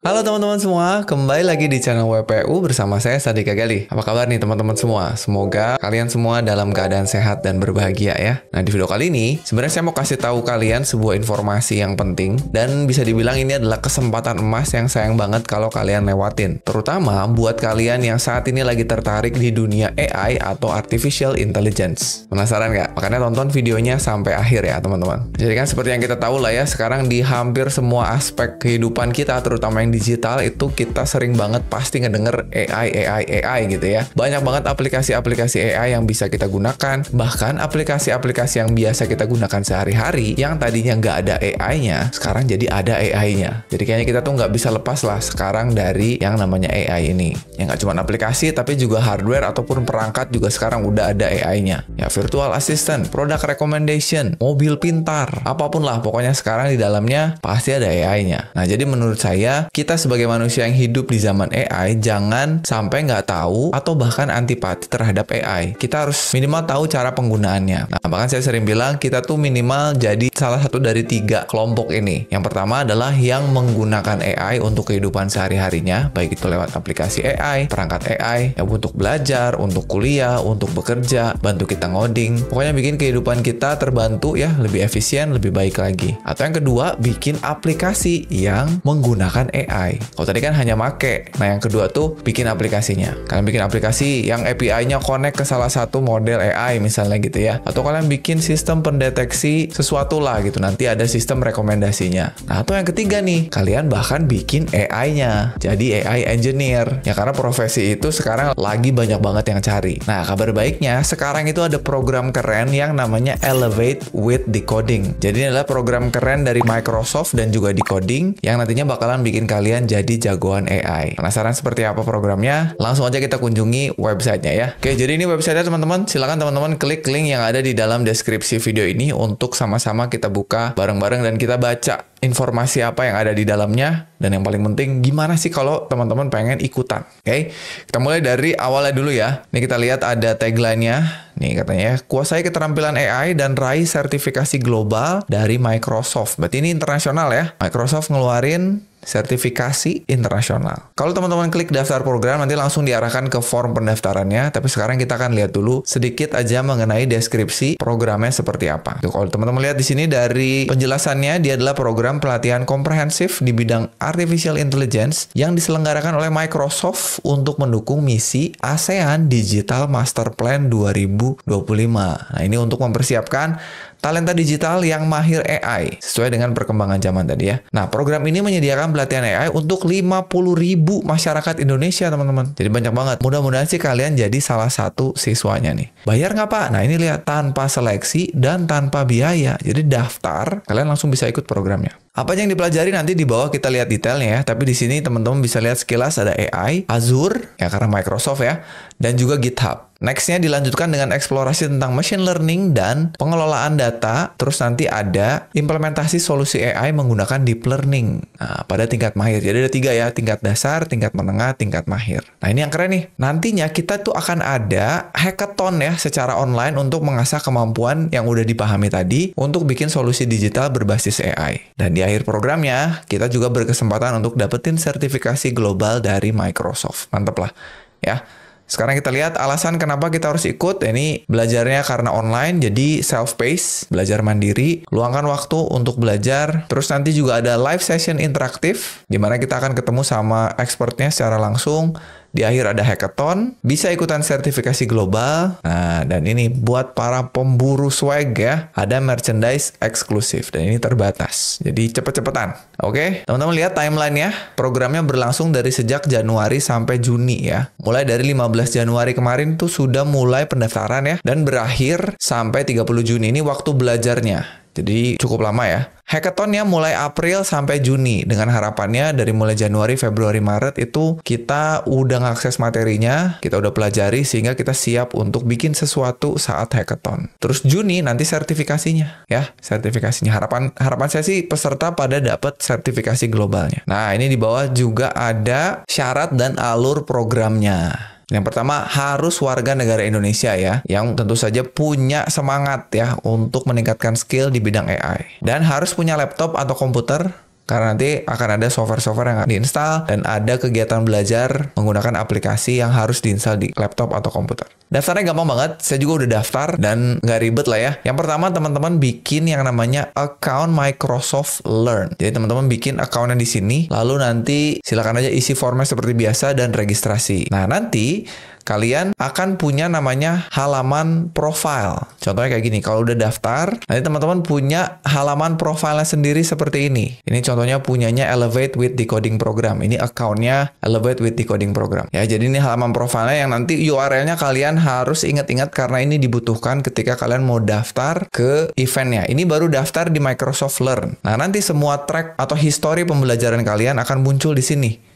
Halo teman-teman semua, kembali lagi di channel WPU bersama saya Sadika Gali. Apa kabar nih teman-teman semua? Semoga kalian semua dalam keadaan sehat dan berbahagia ya. Nah di video kali ini, sebenarnya saya mau kasih tahu kalian sebuah informasi yang penting dan bisa dibilang ini adalah kesempatan emas yang sayang banget kalau kalian lewatin. Terutama buat kalian yang saat ini lagi tertarik di dunia AI atau Artificial Intelligence. Penasaran nggak? Makanya tonton videonya sampai akhir ya teman-teman. Jadi kan seperti yang kita tahu lah ya, sekarang di hampir semua aspek kehidupan kita, terutama yang digital itu kita sering banget pasti ngedenger AI gitu ya. Banyak banget aplikasi-aplikasi AI yang bisa kita gunakan, bahkan aplikasi-aplikasi yang biasa kita gunakan sehari-hari yang tadinya nggak ada AI-nya, sekarang jadi ada AI-nya. Jadi kayaknya kita tuh nggak bisa lepas lah sekarang dari yang namanya AI ini. Yang nggak cuma aplikasi, tapi juga hardware ataupun perangkat juga sekarang udah ada AI-nya. Ya virtual assistant, product recommendation, mobil pintar, apapun lah pokoknya sekarang di dalamnya pasti ada AI-nya. Nah jadi menurut saya, kita sebagai manusia yang hidup di zaman AI, jangan sampai nggak tahu atau bahkan antipati terhadap AI. Kita harus minimal tahu cara penggunaannya. Nah, bahkan saya sering bilang, kita tuh minimal jadi salah satu dari 3 kelompok ini. Yang pertama adalah yang menggunakan AI untuk kehidupan sehari-harinya, baik itu lewat aplikasi AI, perangkat AI, ya untuk belajar, untuk kuliah, untuk bekerja, bantu kita ngoding. Pokoknya bikin kehidupan kita terbantu ya, lebih efisien, lebih baik lagi. Atau yang kedua, bikin aplikasi yang menggunakan AI. Kalau tadi kan hanya make. Nah, yang kedua tuh bikin aplikasinya. Kalian bikin aplikasi yang API-nya connect ke salah satu model AI misalnya gitu ya. Atau kalian bikin sistem pendeteksi sesuatu lah gitu. Nanti ada sistem rekomendasinya. Nah, atau yang ketiga nih, kalian bahkan bikin AI-nya. Jadi AI engineer. Ya karena profesi itu sekarang lagi banyak banget yang cari. Nah, kabar baiknya sekarang itu ada program keren yang namanya Elevate with Decoding. Jadi ini adalah program keren dari Microsoft dan juga Decoding yang nantinya bakalan bikin kalian jadi jagoan AI. Penasaran seperti apa programnya? Langsung aja kita kunjungi websitenya ya. Oke, jadi ini websitenya teman-teman. Silakan teman-teman klik link yang ada di dalam deskripsi video ini untuk sama-sama kita buka bareng-bareng dan kita baca informasi apa yang ada di dalamnya. Dan yang paling penting, gimana sih kalau teman-teman pengen ikutan? Oke, kita mulai dari awalnya dulu ya. Ini kita lihat ada tagline-nya. Nih katanya, kuasai keterampilan AI dan raih sertifikasi global dari Microsoft. Berarti ini internasional ya. Microsoft ngeluarin sertifikasi internasional. Kalau teman-teman klik daftar program, nanti langsung diarahkan ke form pendaftarannya. Tapi sekarang kita akan lihat dulu sedikit aja mengenai deskripsi programnya seperti apa. Kalau teman-teman lihat di sini dari penjelasannya, dia adalah program pelatihan komprehensif di bidang Artificial Intelligence yang diselenggarakan oleh Microsoft untuk mendukung misi ASEAN Digital Master Plan 2025. Nah, ini untuk mempersiapkan talenta digital yang mahir AI, sesuai dengan perkembangan zaman tadi ya. Nah, program ini menyediakan pelatihan AI untuk 50.000 masyarakat Indonesia, teman-teman. Jadi banyak banget. Mudah-mudahan sih kalian jadi salah satu siswanya nih. Bayar nggak, Pak? Nah, ini lihat, tanpa seleksi dan tanpa biaya. Jadi daftar, kalian langsung bisa ikut programnya. Apa yang dipelajari nanti di bawah kita lihat detailnya ya. Tapi di sini teman-teman bisa lihat sekilas ada AI, Azure, ya karena Microsoft ya, dan juga GitHub. Nextnya dilanjutkan dengan eksplorasi tentang machine learning dan pengelolaan data. Terus nanti ada implementasi solusi AI menggunakan deep learning. Nah, pada tingkat mahir. Jadi ada 3 ya, tingkat dasar, tingkat menengah, tingkat mahir. Nah, ini yang keren nih. Nantinya kita tuh akan ada hackathon ya secara online untuk mengasah kemampuan yang udah dipahami tadi untuk bikin solusi digital berbasis AI. Dan di akhir programnya, kita juga berkesempatan untuk dapetin sertifikasi global dari Microsoft. Mantep lah ya. Sekarang kita lihat alasan kenapa kita harus ikut. Ini belajarnya karena online, jadi self-paced, belajar mandiri, luangkan waktu untuk belajar. Terus nanti juga ada live session interaktif, di mana kita akan ketemu sama expertnya secara langsung. Di akhir ada hackathon, bisa ikutan sertifikasi global. Nah, dan ini buat para pemburu swag ya, ada merchandise eksklusif dan ini terbatas. Jadi cepet-cepetan. Oke, teman-teman lihat timeline-nya. Programnya berlangsung dari sejak Januari sampai Juni ya. Mulai dari 15 Januari kemarin tuh sudah mulai pendaftaran ya, dan berakhir sampai 30 Juni ini waktu belajarnya. Jadi cukup lama ya. Hackathonnya mulai April sampai Juni. Dengan harapannya dari mulai Januari, Februari, Maret itu kita udah ngakses materinya, kita udah pelajari sehingga kita siap untuk bikin sesuatu saat hackathon. Terus Juni nanti sertifikasinya ya, sertifikasinya. Harapan saya sih peserta pada dapat sertifikasi globalnya. Nah, ini di bawah juga ada syarat dan alur programnya. Yang pertama, harus warga negara Indonesia ya, yang tentu saja punya semangat ya untuk meningkatkan skill di bidang AI. Dan harus punya laptop atau komputer Karena nanti akan ada software-software yang diinstal dan ada kegiatan belajar menggunakan aplikasi yang harus diinstal di laptop atau komputer. Daftarnya gampang banget, saya juga udah daftar dan nggak ribet lah ya. Yang pertama teman-teman bikin yang namanya account Microsoft Learn. Jadi teman-teman bikin account-nya di sini, lalu nanti silakan aja isi formnya seperti biasa dan registrasi. Nah nanti kalian akan punya namanya halaman profile. Contohnya kayak gini, kalau udah daftar, nanti teman-teman punya halaman profilnya sendiri seperti ini. Ini contohnya punyanya Elevate with Decoding Program. Ini account-nya Elevate with Decoding Program. Ya, jadi ini halaman profilnya yang nanti URL-nya kalian harus ingat-ingat karena ini dibutuhkan ketika kalian mau daftar ke eventnya. Ini baru daftar di Microsoft Learn. Nah, nanti semua track atau history pembelajaran kalian akan muncul di sini.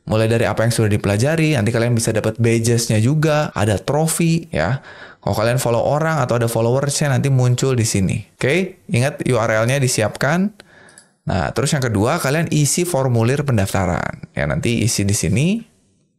Mulai dari apa yang sudah dipelajari, nanti kalian bisa dapat badges-nya juga, ada trofi ya. Kalau kalian follow orang atau ada followers-nya nanti muncul di sini. Oke, ingat URL-nya disiapkan. Nah, terus yang kedua, kalian isi formulir pendaftaran. Ya, nanti isi di sini.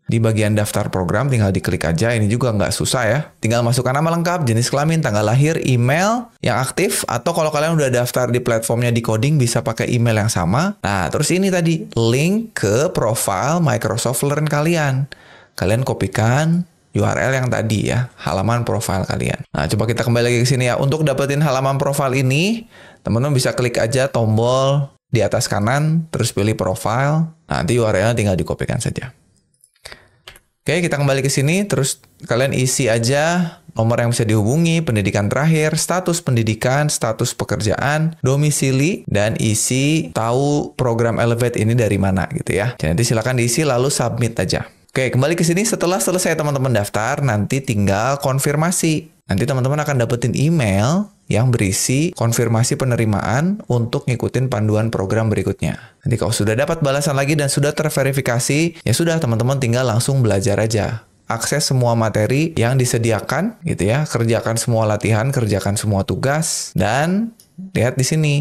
Di bagian daftar program tinggal diklik aja, ini juga nggak susah ya. Tinggal masukkan nama lengkap, jenis kelamin, tanggal lahir, email yang aktif, atau kalau kalian udah daftar di platformnya Decoding bisa pakai email yang sama. Nah, terus ini tadi, link ke profile Microsoft Learn kalian. Kalian kopikan URL yang tadi ya, halaman profile kalian. Nah, coba kita kembali lagi ke sini ya. Untuk dapetin halaman profile ini, teman-teman bisa klik aja tombol di atas kanan, terus pilih profile. Nanti URL-nya tinggal dikopikan saja. Oke, kita kembali ke sini, terus kalian isi aja nomor yang bisa dihubungi, pendidikan terakhir, status pendidikan, status pekerjaan, domisili, dan isi tahu program Elevate ini dari mana gitu ya. Jadi nanti silakan diisi lalu submit aja. Oke, kembali ke sini setelah selesai teman-teman daftar, nanti tinggal konfirmasi. Nanti teman-teman akan dapetin email yang berisi konfirmasi penerimaan untuk ngikutin panduan program berikutnya. Nanti kalau sudah dapat balasan lagi dan sudah terverifikasi, ya sudah teman-teman tinggal langsung belajar aja. Akses semua materi yang disediakan gitu ya, kerjakan semua latihan, kerjakan semua tugas, dan lihat di sini.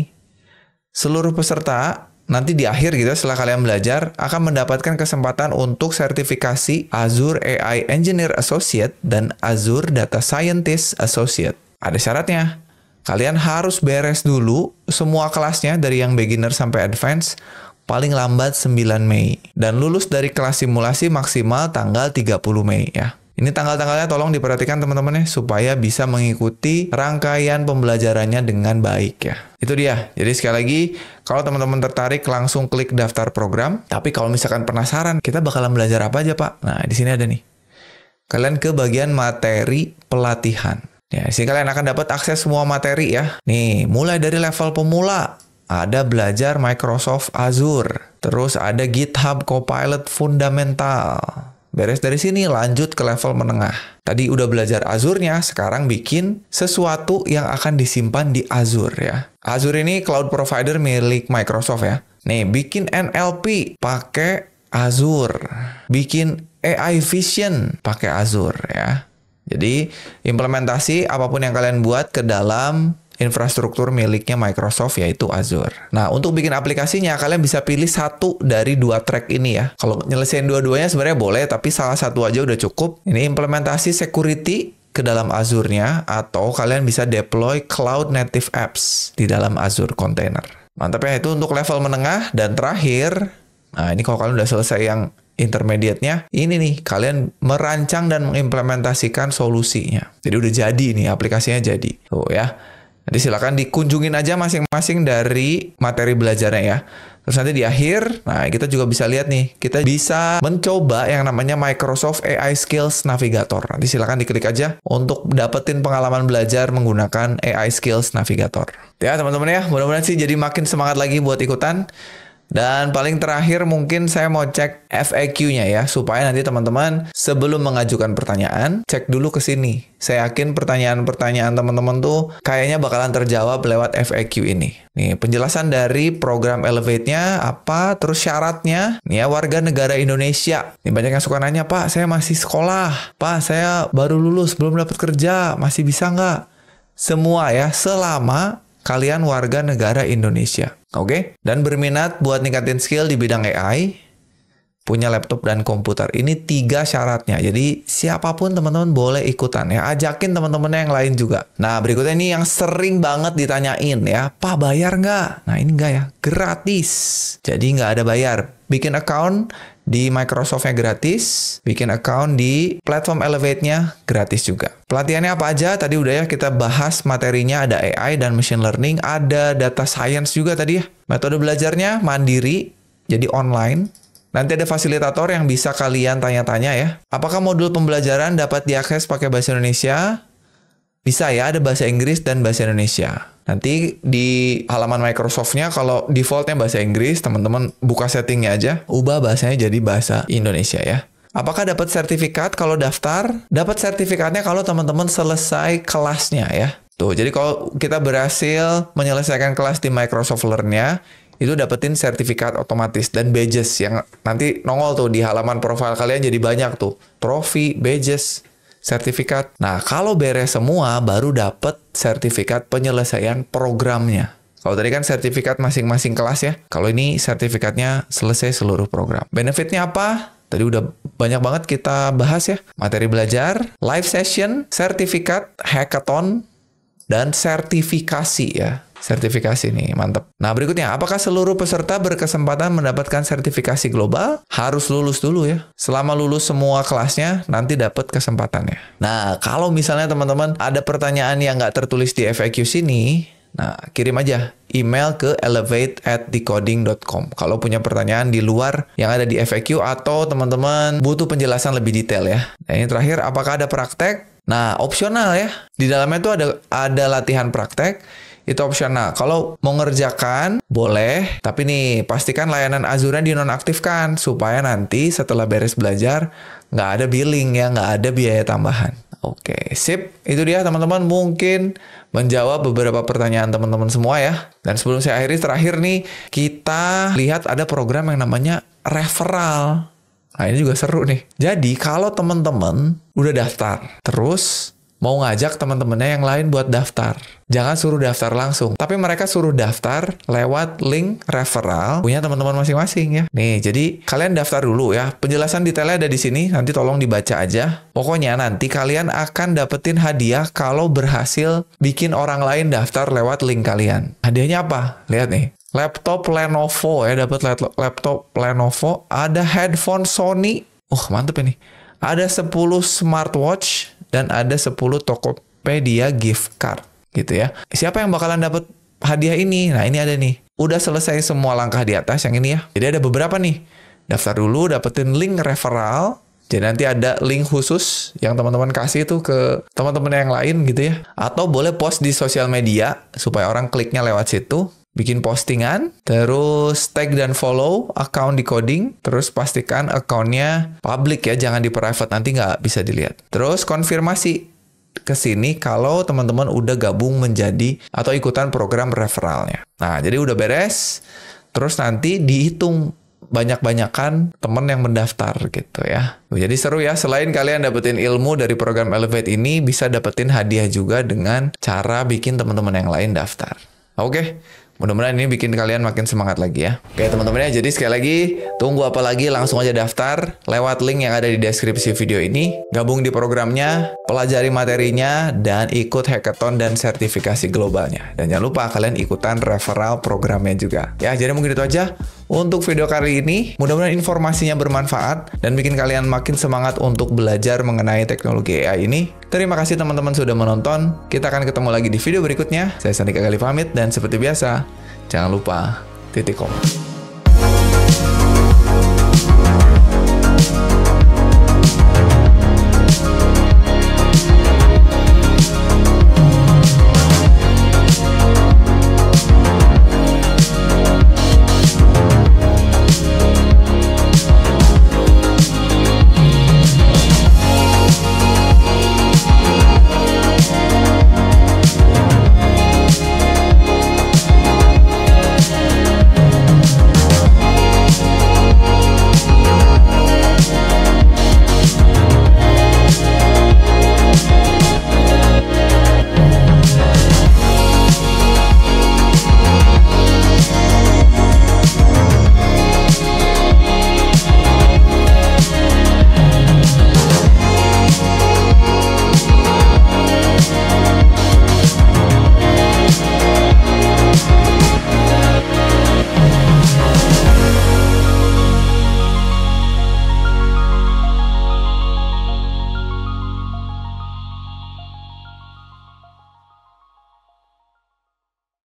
Seluruh peserta nanti di akhir gitu setelah kalian belajar akan mendapatkan kesempatan untuk sertifikasi Azure AI Engineer Associate dan Azure Data Scientist Associate. Ada syaratnya. Kalian harus beres dulu semua kelasnya dari yang beginner sampai advance paling lambat 9 Mei. Dan lulus dari kelas simulasi maksimal tanggal 30 Mei ya. Ini tanggal-tanggalnya tolong diperhatikan teman-teman ya, supaya bisa mengikuti rangkaian pembelajarannya dengan baik ya. Itu dia. Jadi sekali lagi, kalau teman-teman tertarik langsung klik daftar program. Tapi kalau misalkan penasaran, kita bakalan belajar apa aja Pak? Nah, di sini ada nih. Kalian ke bagian materi pelatihan. Ya, sini kalian akan dapat akses semua materi ya. Nih, mulai dari level pemula, ada belajar Microsoft Azure. Terus ada GitHub Copilot Fundamental. Beres dari sini, lanjut ke level menengah. Tadi udah belajar Azure-nya, sekarang bikin sesuatu yang akan disimpan di Azure ya. Azure ini cloud provider milik Microsoft ya. Nih, bikin NLP pakai Azure. Bikin AI Vision pakai Azure ya. Jadi, implementasi apapun yang kalian buat ke dalam infrastruktur miliknya Microsoft, yaitu Azure. Nah, untuk bikin aplikasinya, kalian bisa pilih satu dari dua track ini ya. Kalau nyelesain dua-duanya sebenarnya boleh, tapi salah satu aja udah cukup. Ini implementasi security ke dalam Azure-nya, atau kalian bisa deploy Cloud Native Apps di dalam Azure Container. Mantap ya, itu untuk level menengah. Dan terakhir, nah ini kalau kalian udah selesai yang intermediate-nya, ini nih, kalian merancang dan mengimplementasikan solusinya. Jadi udah jadi nih, aplikasinya jadi. Tuh ya. Jadi silakan dikunjungin aja masing-masing dari materi belajarnya ya. Terus nanti di akhir, nah kita juga bisa lihat nih, kita bisa mencoba yang namanya Microsoft AI Skills Navigator. Nanti silakan diklik aja untuk dapetin pengalaman belajar menggunakan AI Skills Navigator. Ya teman-teman ya, mudah-mudahan sih jadi makin semangat lagi buat ikutan. Dan paling terakhir mungkin saya mau cek FAQ-nya ya, supaya nanti teman-teman sebelum mengajukan pertanyaan, cek dulu ke sini. Saya yakin pertanyaan-pertanyaan teman-teman tuh kayaknya bakalan terjawab lewat FAQ ini. Nih, penjelasan dari program Elevate-nya apa, terus syaratnya. Nih ya, warga negara Indonesia. Nih banyak yang suka nanya, Pak, saya masih sekolah. Pak, saya baru lulus, belum dapat kerja, masih bisa nggak? Semua ya, selama kalian warga negara Indonesia. Oke? Dan berminat buat ningkatin skill di bidang AI, punya laptop dan komputer. Ini 3 syaratnya. Jadi siapapun teman-teman boleh ikutan ya. Ajakin teman-teman yang lain juga. Nah berikutnya ini yang sering banget ditanyain ya. Pak bayar nggak? Nah ini nggak ya. Gratis. Jadi nggak ada bayar. Bikin account di Microsoft-nya gratis, bikin account di platform Elevate-nya gratis juga. Pelatihannya apa aja? Tadi udah ya kita bahas materinya, ada AI dan machine learning, ada data science juga tadi ya. Metode belajarnya mandiri, jadi online. Nanti ada fasilitator yang bisa kalian tanya-tanya ya. Apakah modul pembelajaran dapat diakses pakai bahasa Indonesia? Bisa ya, ada bahasa Inggris dan bahasa Indonesia. Nanti di halaman Microsoft-nya kalau defaultnya bahasa Inggris, teman-teman buka settingnya aja, ubah bahasanya jadi bahasa Indonesia ya. Apakah dapat sertifikat kalau daftar? Dapat sertifikatnya kalau teman-teman selesai kelasnya ya. Tuh, jadi kalau kita berhasil menyelesaikan kelas di Microsoft Learn-nya, itu dapetin sertifikat otomatis dan badges yang nanti nongol tuh di halaman profil kalian jadi banyak tuh. Trofi, badges, sertifikat. Nah, kalau beres semua, baru dapat sertifikat penyelesaian programnya. Kalau tadi kan sertifikat masing-masing kelas ya. Kalau ini sertifikatnya selesai seluruh program. Benefitnya apa? Tadi udah banyak banget kita bahas ya. Materi belajar, live session, sertifikat, hackathon, dan sertifikasi ya. Sertifikasi nih, mantap. Nah, berikutnya, apakah seluruh peserta berkesempatan mendapatkan sertifikasi global? Harus lulus dulu ya. Selama lulus semua kelasnya, nanti dapat kesempatannya. Nah, kalau misalnya teman-teman ada pertanyaan yang nggak tertulis di FAQ sini, nah, kirim aja email ke elevate@decoding.com. Kalau punya pertanyaan di luar yang ada di FAQ atau teman-teman butuh penjelasan lebih detail ya. Nah, ini terakhir, apakah ada praktek? Nah, opsional ya. Di dalamnya tuh ada latihan praktek. Itu opsional. Kalau mau ngerjakan, boleh. Tapi nih, pastikan layanan Azure dinonaktifkan. Supaya nanti setelah beres belajar, nggak ada billing ya, nggak ada biaya tambahan. Oke, sip. Itu dia teman-teman. Mungkin menjawab beberapa pertanyaan teman-teman semua ya. Dan sebelum saya akhiri, terakhir nih, kita lihat ada program yang namanya referral. Nah, ini juga seru nih. Jadi, kalau teman-teman udah daftar, terus mau ngajak teman-temannya yang lain buat daftar. Jangan suruh daftar langsung. Tapi mereka suruh daftar lewat link referral punya teman-teman masing-masing ya. Nih, jadi kalian daftar dulu ya. Penjelasan detailnya ada di sini. Nanti tolong dibaca aja. Pokoknya nanti kalian akan dapetin hadiah kalau berhasil bikin orang lain daftar lewat link kalian. Hadiahnya apa? Lihat nih. Laptop Lenovo ya. Dapat laptop Lenovo. Ada headphone Sony. Mantep ini. Ada 10 smartwatch. Dan ada 10 Tokopedia gift card gitu ya. Siapa yang bakalan dapat hadiah ini? Nah, ini ada nih. Udah selesai semua langkah di atas yang ini ya. Jadi ada beberapa nih. Daftar dulu, dapetin link referral. Jadi nanti ada link khusus yang teman-teman kasih itu ke teman-teman yang lain gitu ya. Atau boleh post di sosial media supaya orang kliknya lewat situ. Bikin postingan, terus tag dan follow account Decoding, terus pastikan account-nya public ya, jangan di private, nanti nggak bisa dilihat. Terus konfirmasi ke sini kalau teman-teman udah gabung menjadi atau ikutan program referralnya. Nah, jadi udah beres, terus nanti dihitung banyak-banyakan teman yang mendaftar gitu ya. Jadi seru ya, selain kalian dapetin ilmu dari program Elevate ini, bisa dapetin hadiah juga dengan cara bikin teman-teman yang lain daftar. Oke. Mudah-mudahan ini bikin kalian makin semangat lagi ya. Oke teman-teman ya, jadi sekali lagi, tunggu apa lagi, langsung aja daftar lewat link yang ada di deskripsi video ini. Gabung di programnya, pelajari materinya, dan ikut hackathon dan sertifikasi globalnya. Dan jangan lupa kalian ikutan referral programnya juga. Ya, jadi mungkin itu aja untuk video kali ini. Mudah-mudahan informasinya bermanfaat dan bikin kalian makin semangat untuk belajar mengenai teknologi AI ini. Terima kasih teman-teman sudah menonton. Kita akan ketemu lagi di video berikutnya. Saya Sandika Gali pamit dan seperti biasa, jangan lupa titik komen.